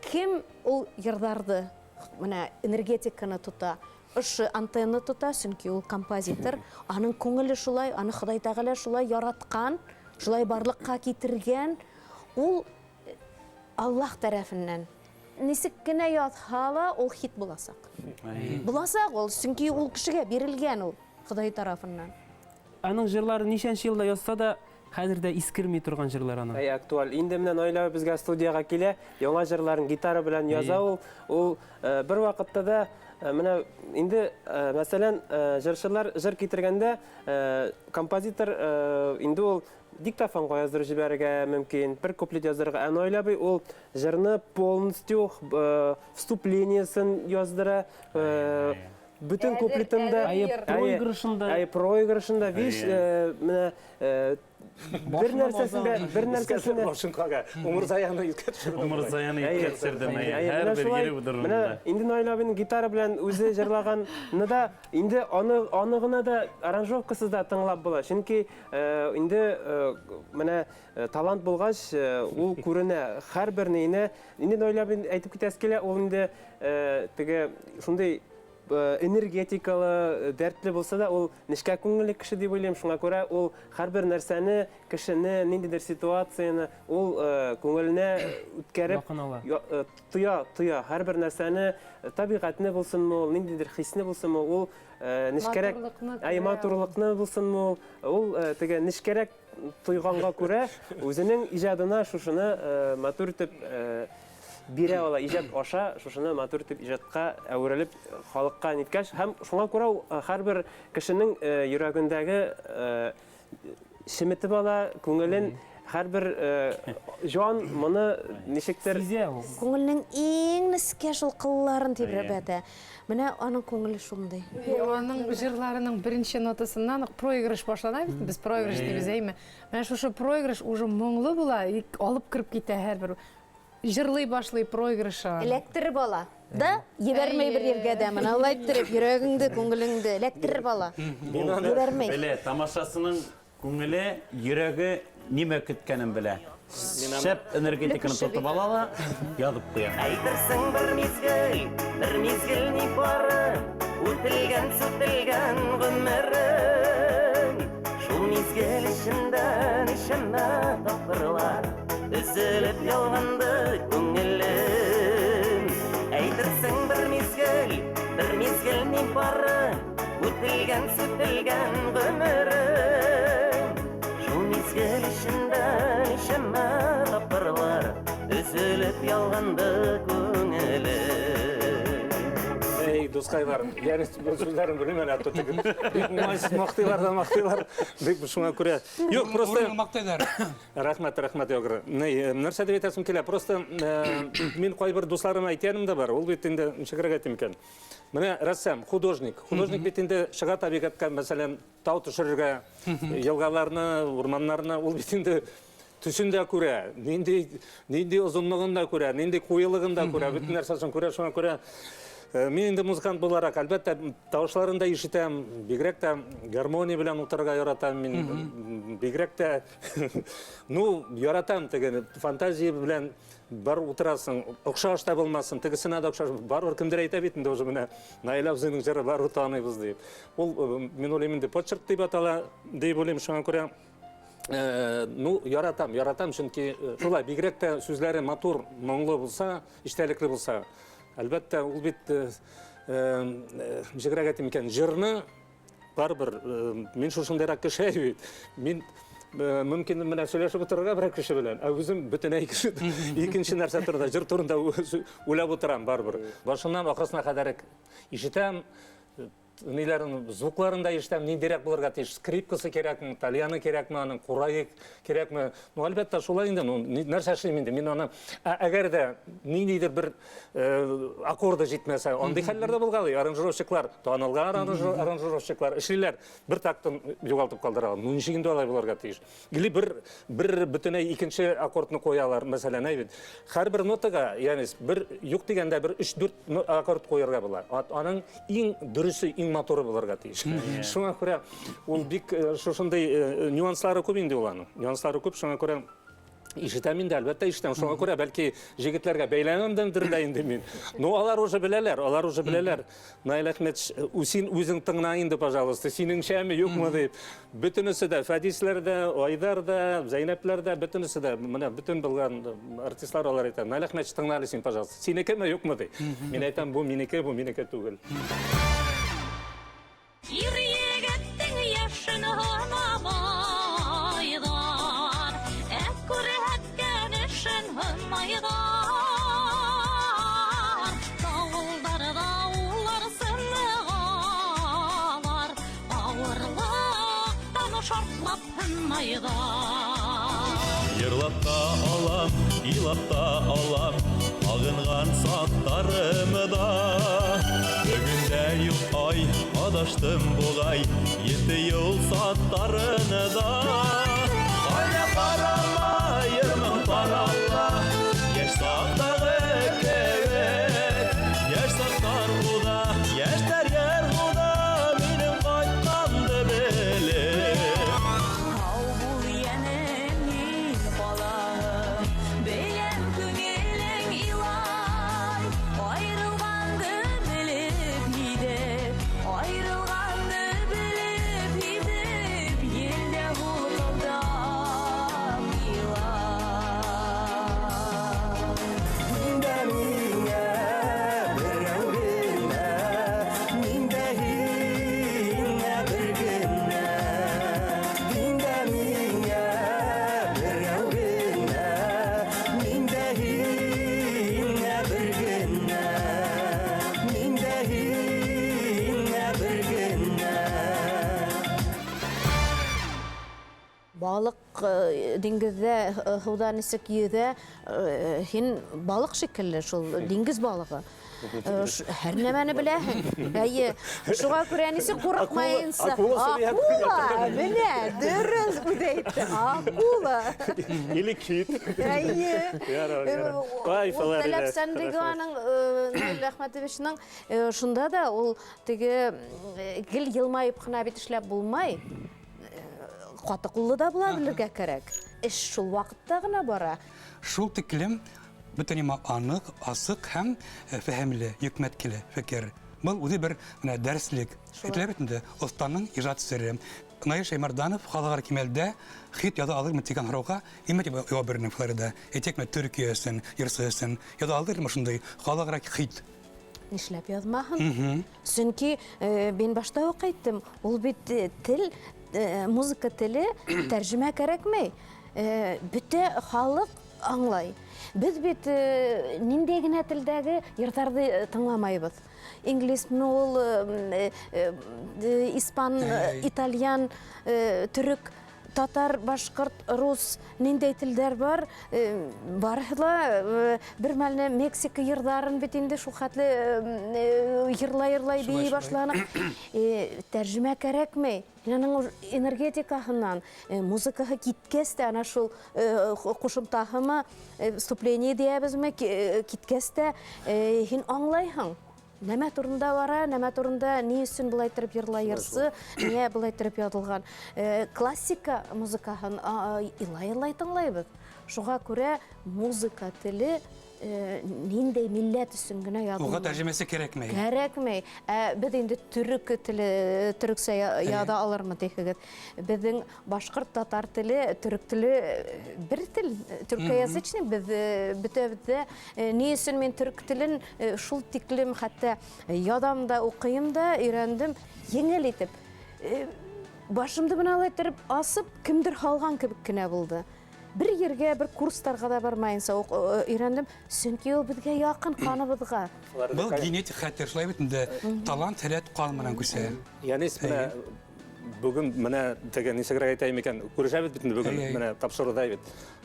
Кем ул йырдарды, менә энергетиканы тота? Шы антенна тота, сөнки ул композитор, аның күңеле шулай, аны Ходай Тәгалә шулай яраткан, шулай барлыкка китергән. Ул Аллаһ тарафыннан нисек кенә язһа, ул хит буласак. Буласак ул, сөнки ул кешегә бирелгән ул Ходай тарафыннан. Аның җырлары ничәнче елда язса да, хәзер дә искерми торган җырлар аның. Актуаль. Инде менән Наилә безгә студияга килә, яңа җырларын гитара белән яза ул. Ул бер вакытта да менә инде мәсәлән җырчылар җыр китергәндә композитор инде ул диктофонга яздырып җибәрергә мөмкин, бер куплет яздырырга. Наилә бу ул җырны полностью вступлениесен яздыра, бүтін куплетымда проигрышында проигрышында виш менә бір нәрсесінде машинкага умыр заяны искә төшерде. Умыр заяны итке төшердем. Һәр бер йөри менә удырында. инде Найлабин гитара белән үзе җырлаганны да инде аны гына да аранжировкасыз да тыңлап була. Чөнки инде менә талант булгач ул күренә һәр бер нейне инде Найлабин әйтеп китәс килә, ул инде теге шундый энергетикалы, дәртле булса да, ул нечкә күңелле кеше дип уйлыйм. Шуңа күрә ул һәрбер нәрсәне, кешене, ниндидер ситуацияны ул күңеленә үткәреп тоя. Һәрбер нәрсәне, табигатьне булсынмы, ул ниндидер хисне булсынмы, ул нечкәрәк матурлыкны булсынмы, ул теге нечкәрәк тойганга күрә үзенең иҗадына шушыны матур итеп бирә ала, иҗат аша шушыны матур итеп иҗатка әверелеп халыкка ниткәч, һәм шуңа күрә һәрбер кешенең йөрәгендәге шеметеп ала, күңелен һәрбер җан моны ничектер Күңелнең иң нескә шул кылларын тибрәп әтә. Менә аның күңеле шундый. Аның җырларының беренче нотасыннан проигрыш башлана бит. Без проигрыш дибез әйме. Менә шушы проигрыш уже моңлы була, алып кирип китә һәрбер. Җырлый башлый проигрышы. Электр бала. Да, ебәрмәй бер ергә дә, менә алай иттереп йөрәгеңде, күңелеңде электр бала. Ебәрмәй. Белә, тамашасының күңеле, йөрәге нимә көткәнен белә. Шәп энергетиканы тотып ала да, язып куя. Әйтерсең бір мизгел ни бары, үтелгән гомерең. Шул мизгел ішінде нишәмә тапкырлар, үзелеп ялганды күңелем. Әйтерсең бір мизгел ни бары, үтелгән гомерең. Шул мизгел ішінде нишәмә тапкырлар, үзелеп ялганды күңелем. Ей, дускайлар, яны сүзләрен белмәм, атты теге. Мактыйлар. Бик шуңа күрә. Юк, просто мактайлар. Рәхмәт, Ягыр. Нәрсә дип әйтәсем килә? Просто мин кайбер дусларыма әйткәнем дә бар. Ул бит инде ничегрәк әйтим икән. Менә рәссам, художник бит инде чыга табигатка, мәсәлән, тау төшерергә, елгаларны, урманнарны, ул бит инде төсендә күрә, нинди озынлыгын да күрә, нинди куелыгын да күрә, бөтен нәрсәсен күрә, шуңа күрә мен инде музыкант буларак, әлбәттә, тавышларын да ишетәм, бигрәк тә гармония белән утырырга яратам мин, бигрәк тә, яратам теге фантазия белән бар утырасың, охшаш та булмасын, тегесенә дә охшаш, барыбер кемдер әйтә бит инде уже менә Наилә үзенең җыры бар таныйбыз дип. Ул мин уйлыйм инде почерк дип атала, дип уйлыйм, шуңа күрә яратам, чөнки шулай бигрәк тә сүзләре матур, моңлы булса, иштәлекле булса. Әлбәттә, ул бит ничегрәк әйтим икән, җырны барыбер мин шушындайрак кеше бит. Мин мөмкин менә сөйләшеп утырырга бер кеше белән, үзем бөтенләй икенче нәрсә турында, җыр турында уйлап утырам барыбер. Башыннан ахырына кадәр ишетәм, ниләрен, звукларын да ишетәм, ниндирәк булырга тиеш, скрипкасы кирәкме, тальяны кирәкме, аның курайы кирәкме. Әлбәттә, шулай инде, нәрсә эшлим инде. Мин аны әгәр дә ниндидер бер аккорды җитмәсә, андый хәлләрдә булгалый, аранжировщиклар, танылган аранжировщиклар эшлиләр, бер тактын югалтып калдыралар. Ничек инде алай булырга тиеш. Или бер бөтенләй икенче аккордны куялар, мәсәлән, әйбит. Һәрбер нотага, ягъни бер юк дигәндә бер 3-4 аккорд куярга була. Аның иң дөресе, иң моторы булырга тиеш. Шуңа күрә ул бик шушындай нюанслары күп инде уларның. Нюанслары күп, шуңа күрә ишетәм инде, әлбәттә ишетәм. Шуңа күрә бәлки җегетләргә бәйләнәмдер дә инде мин. Алар уже беләләр. Наил Әхмәтович, үзең тыңла инде, пожалуйста, синеңчәме, юкмы дип. Бөтенесе дә, Фәдисләр дә, Айдар да, Зәйнәпләр дә, бөтенесе дә, менә бөтен булган артистлар алар әйтә. Наил Әхмәтович, тыңла син, пожалуйста. Синекеме, юкмы ди. Мин әйтәм, бу минеке түгел. Ир-егеттің яшын ғамайдар, әккүрәткән ішін ғымайдар. Дауылдар сынығалар, ауырлықтан шартлап хынмайдар. Йырлап та алам, илап та алам, ағынған саттарымы да. Бүгінде юк ай алмай адаштым бугай Еті ел саттарыны да Қайда қарама ермің паралла Еш сақтағы кебек Еш сақтар құда Ештер ер құда Менің қайтқанды білем Ау бұл енемін балағым Белем күнелің илай Айрылғанды біліп едіп Айрылғанды біліп едіп Елде ғылқылдап Балык диңгездә һаудан исек йөҙә, һин балык шикелле шул диңгез балыгы. Һәр нәмәне беләһең. Әйе, шуға күрә нисек курыкмайынса. Акула, менә дөрес үтәйтте. Акула. Или кит. Әйе. Ай, Фаларида. Ләпсәндеганың Әхмәтовичның шунда да ул теге гел йылмайып кына бит эшләп булмай. Каты куллы да була белергә кирәк. Эш шул вакытта гына бара. Шул тиклем бөтенема анык, асык һәм фәһемле, йөкмәткеле фекер. Был үзе бер менә дәреслек. Этләр битендә останың иҗат сере. Наил Шәймәрданов халыкара кимәлдә хит яза алырмы дигән сорауга имет ява берне Флорида. Әйтәкме Төркия өчен, Ирсә өчен яза алырмы шундый халыкара хит. Нишләп язмаһын? Чөнки мин башта ук әйттем, ул бит тел, музыка теле тәрҗемә кирәкмәй. Бөтә халык аңлай. Без бит ниндәй генә телдәге йыртарды тыңламайбыз. Инглизме ул, испан, итальян, төрек, татар, башкорт, рус, ниндәй телдәр бар. Барыһы бер мәлне Мексика йырдарын бит инде шул хәтле йырлай бии башланып. Тәрҗемә кирәкмәй. Аның энергетикаһыннан, музыкаһы киткәс тә ана шул кушымтаһымы, вступление диябезме киткәс тә һин аңлайһың. Нәмә турында бара, нәмә турында ни өчен булай торып йырлайырсы, нигә булай торып язылган. Классика музыкаһын илай тыңлайбыз. Шуңа күрә музыка теле ниндәй милләт өчен генә язылган. Уга тәрҗемәсе кирәкмәй. Кирәкмәй. Без инде төрек теле, төрекчә яда алырмы дигез. Безнең башкорт, татар теле, төрек теле бер тел, төркиязычный без бөтәбездә. Ни өчен мин төрек телен шул тиклем хәтта ядам да, укыйм да, өйрәндем, еңел итеп. Башымды бына итеп асып, кимдер халган кебек кенә булды. Bir yerге, bir курстарга да бармайынса өйрәндем, чөнки ул безгә якын каныбызга. Был генетик хәттер шулай бит инде талант һәләт калмынан күсә. Яни менә бүген менә теге нисегрәк әйтәм икән, күрешәбез бит инде бүген менә тапшыруда бит.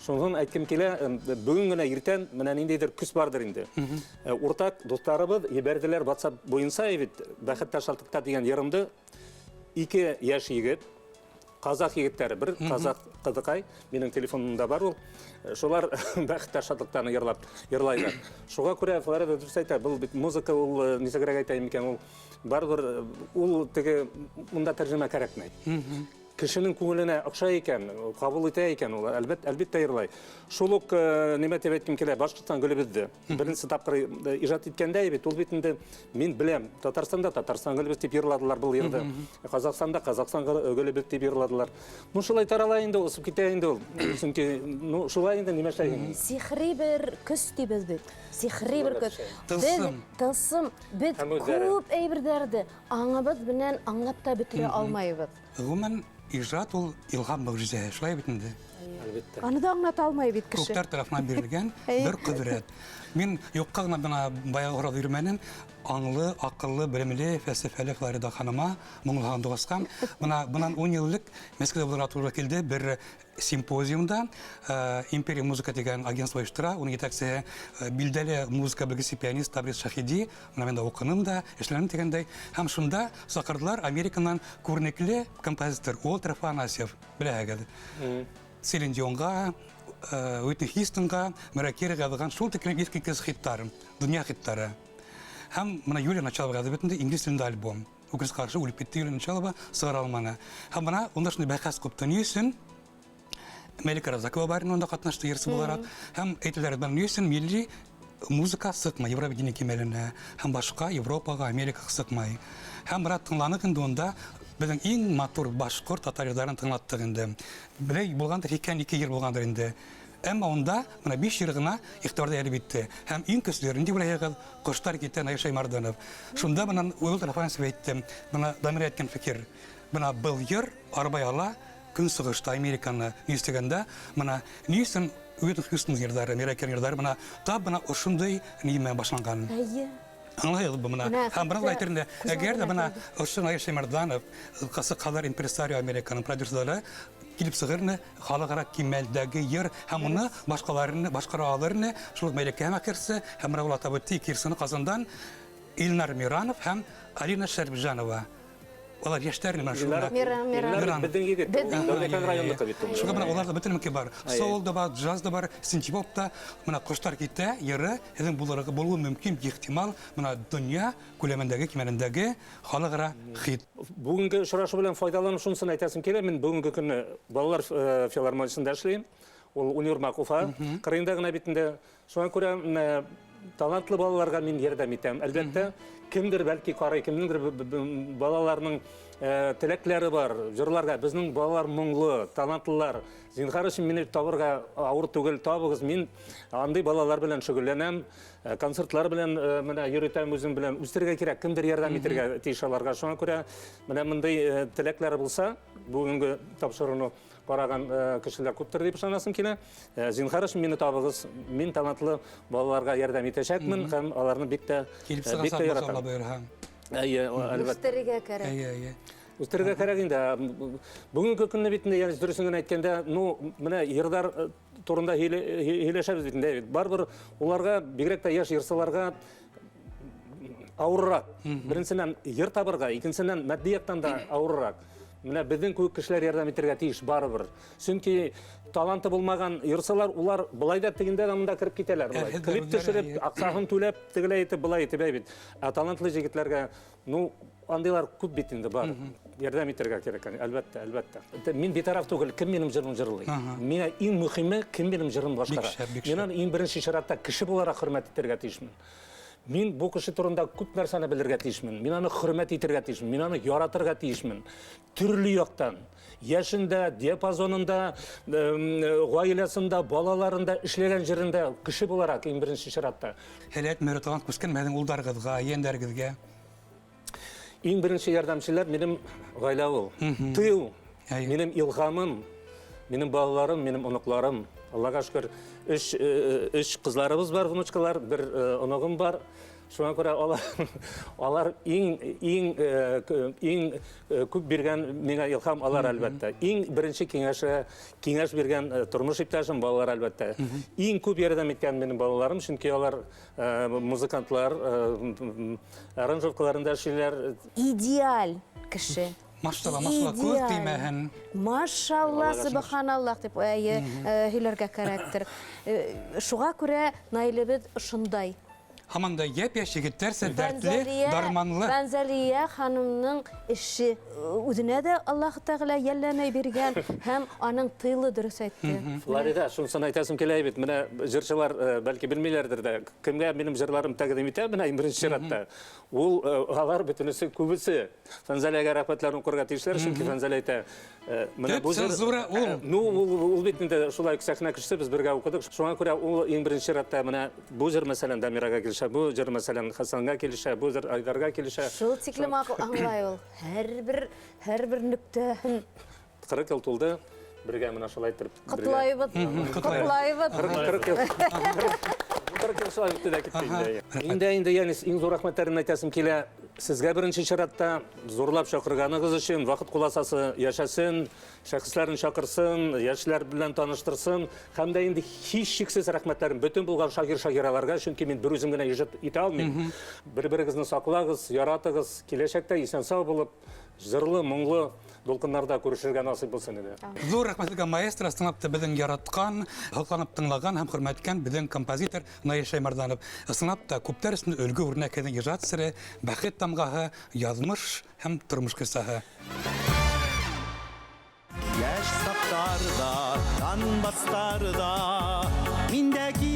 Шуннан әйткем килә, бүген генә иртән менә ниндидер күс бардыр инде. Уртак достарыбыз ебәрделәр WhatsApp буенча бит бәхет шалтыкта дигән ярымды 2 яшь егет Қазақ егеттері, бір қазақ қыдықай, менің телефонымда бар ол. Шолар бәхітті шатлықтаны ерлайды. Шуға көрі Флорида дұрыс айтар, бұл музыка ол несегірек айтайым екен, ол бардыр, ол теге мұнда тәржіме кәрәкмей. Кішінің көңіліне ақша екен, қабыл ете екен, ол әлбетте ерлай. Шолық неме деп еткім келе, Башқұртстан гүлі бізді. Бірінші тапқыр ижат еткенде бет, ол бетінде мен білем, Татарстанда Татарстан гүлі біз деп ерладылар бұл ерді. Қазақстанда Қазақстан гүлі біз деп ерладылар. Ну, шулай таралайынды, осып кетейінді ол. Çünkü шулайынды неме шайын. Сихри бір күс дейбіз бет. Сихри бір күс. Тылсым. Біз көп әйбірдерді аңыбыз білен аңлап та бітіре алмайбыз. Гоман ижат ул илһам мөгъҗизә, шулай бит инде. Әлбәттә. Аны да аңлата алмай бит кеше. Күктәр тарафынан бирелгән бер кыдрәт. Мин юкка гына бына баягы урап йөрмәнем. Аңлы, акыллы, белемле, фәлсәфәле Флорида ханыма моңлаган дугаскам. Бунан 10 еллык Мәскәүдә булырга туры килде бер симпозиумда. Империя музыка дигән агентство оештыра. Уның итәкчесе билдәле музыка белгечле пианист Табрис Шахиди. Менә мен дә укыным да, эшләрем дигәндәй. Һәм шунда сакырдылар Американнан күренекле композитор Уолтер Афанасьев. Беләгез. Селин Дионга, Уитни Хьюстонга, Маракирга язган шул тиклем иске хиттар, дөнья хиттары. Һәм менә Юлия Началова язып бетенде инглиз телендә альбом. Украин каршы үлеп китте Юлия Началова, сыгыра алманы. Һәм менә унда шундый бәхәс купты ни өчен? Мәлика Разакова бар инде катнашты ярсы буларак. Һәм әйтеләр бер ни өчен милли музыка сыкмай, Евровидение кимәленә, һәм башка Европага, Америкага сыкмай. Һәм бер тыңланык инде унда безнең иң матур башкорт татарларын тыңлаттык инде. Беләй булганда икән 2 ел булгандыр инде. Әмма онда менә 5 ел гына ихтиярда әле битте. Һәм иң көчләрен дибрәгән Коштар китә Айша Марданов. Шунда менә Уилтер Афанасьев әйтте, менә Дамир әйткән фикер. Менә был йыр арбай ала көн сыгышта Американы нистегәндә, менә нисен Уитни Хьюстон йырдары, Американ йырдары менә тап менә ошундый нимә башланган. Әйе. Аңлайбыз бу менә. Һәм бер әйтерендә, әгәр дә менә ошо Айша Марданов, касы калар импресарио Американың продюсерлары килеп сыгырны халыкара кимәлдәге йыр һәм уны башкаларны башкара алырны шул мәликә мәкерсе һәм Равлата Бөтти кирсене Казандан Илнар Миранов һәм Алина Шәрбҗанова. Алар яшьтәр менә шулар. Илнар безнең егет. Дәүләкән районлык бит. Шуңа менә аларда бөтенеке бар. Соул да бар, джаз да бар, синтепоп та. Менә Коштар китә, йыры һәм булырга булуы мөмкин, ихтимал менә дөнья күләмендәге кимәлендәге халыкара хит. Бүгенге очрашу белән файдаланып шунысын әйтәсем килә. Мин бүгенге көнне балалар филармониясында эшлим. Ул Универмаг Уфа. Кырыйында гына битендә. Шуңа күрә талантлы балаларга мин ярдәм итәм. Әлбәттә, кемдер бәлки карый, кемнеңдер балаларның теләкләре бар. Җырларга безнең балалар моңлы, талантлылар. Зинһар өчен мине табырга авыр түгел, табыгыз. Мин андый балалар белән шөгыльләнәм, концертлар белән менә йөритәм үзем белән. Үстергә кирәк, кемдер ярдәм итәргә тиеш аларга. Шуңа күрә менә мондый теләкләре булса, бүгенге тапшыруны караган кешеләр күптер дип ышанасым килә. Зинһар өчен мине табыгыз. Мин талантлы балаларга ярдәм итәчәкмен һәм аларны бик тә яратам. Әйе, әлбәттә. Үстерергә кирәк. Әйе. Үстерергә кирәк инде. Бүгенге көнне битендә, ягъни дөресен генә әйткәндә, менә йырдар турында һөйләшәбез бит инде. Барбер уларга, бигрәк тә яшь йырсыларга авыррак. Беренчедән йыр табырга, икенчедән матди яктан да авыррак. Менә безнең күп кешеләр ярдәм итәргә тиеш барыбер. Чөнки таланты булмаган йырсылар, улар былай да тегендә монда кирип китәләр. Клип төшереп, акчасын түләп, тегеләй итеп, былай итеп бит. Талантлы җегетләргә, андыйлар күп бит инде бар. Ярдәм итәргә кирәк, әлбәттә. Мин битараф түгел, кем минем җырым җырлый. Миңа иң мөһиме кем минем җырым башкара. Мин иң беренче чиратта кеше буларак хөрмәт итәргә тиешмен. Мин бу кеше турында күп нәрсәне белергә тиешмен. Мин аны хөрмәт итәргә тиешмен. Мин аны яратырга тиешмен. Төрле яктан, яшендә, диапазонында, гаиләсендә, балаларында, эшләгән җирендә кеше буларак иң беренче чиратта. Хәләт мөрәтәгән күскән мәдән улдарыгызга, яндәргезгә. Иң беренче ярдәмчеләр минем гаилә ул. Тыю. Минем илһамым, минем балаларым, минем оныкларым. Аллага шөкер, 3 кызларыбыз бар, внучкалар, бер оногым бар. Шуңа күрә алар иң күп биргән миңа илһам алар әлбәттә. Иң беренче киңәш биргән тормыш иптәшем балалар әлбәттә. Иң күп ярдәм иткән минем балаларым, чөнки алар музыкантлар, аранжировкаларында эшлиләр. Идеаль кеше. Машалла, күз тимәһен. Машалла, субханаллах дип һөйләргә кирәктер. Шуңа күрә Наилебез шундай. Һаманда япь-яшь егетләр сәдәртле, дарманлы. Бәнзәлия ханымның эше үзенә дә Аллаһ Тәгалә ялламай биргән һәм аның тыйлы дөрес әйтте. Флорида, шунысын әйтәсем килә бит. Менә җырчылар бәлки белмиләрдер дә. Кемгә минем җырларым тәкъдим итә, менә беренче чиратта. Ул алар бөтенесе күбесе Фәнзәләгә рәхмәтләрен укырга тиешләр, чөнки Фәнзәлә әйтә. Менә бу цензура ул. Ул бит инде шулай сәхнә кешесе, без бергә укыдык. Шуңа күрә ул иң беренче чиратта менә бу җыр мәсәлән Дамирага килешә, бу җыр мәсәлән Хасанга килешә, бу җыр Айдарга килешә. Шул тиклем аңлай ул. Һәр бер нөктәһен 40 ел тулды. бергә менә шулай итеп. Котлайбыз. Котлайбыз. 40 ел шулай үтте дә китте инде. Инде Янис, иң зур рәхмәтләрне әйтәсем килә. Сезгә беренче чиратта зурлап чакырганыгыз өчен, вакыт куласасы яшәсен, шәхесләрне чакырсын, яшьләр белән таныштырсын, һәм дә инде һич шиксез рәхмәтләрем бөтен булган шагыйрьләргә, чөнки мин бер үзем генә иҗат итә алмыйм. Бер-берегезне саклагыз, яратыгыз, киләчәктә исән-сау булып, җырлы, моңлы дулкыннарда күрешергә насыйп булсын иде. Зур рәхмәтлегә маэстро, сынапты безнең яраткан, халыкланып тыңлаган һәм хөрмәткән безнең композитор Наил Шәймәрданов. Сынапта күптәр өчен өлге үрнәк итеп иҗат сире, бәхет тамгаһы, язмыш һәм тормыш кыссаһы. Яш саптарда, танбастарда, миндәки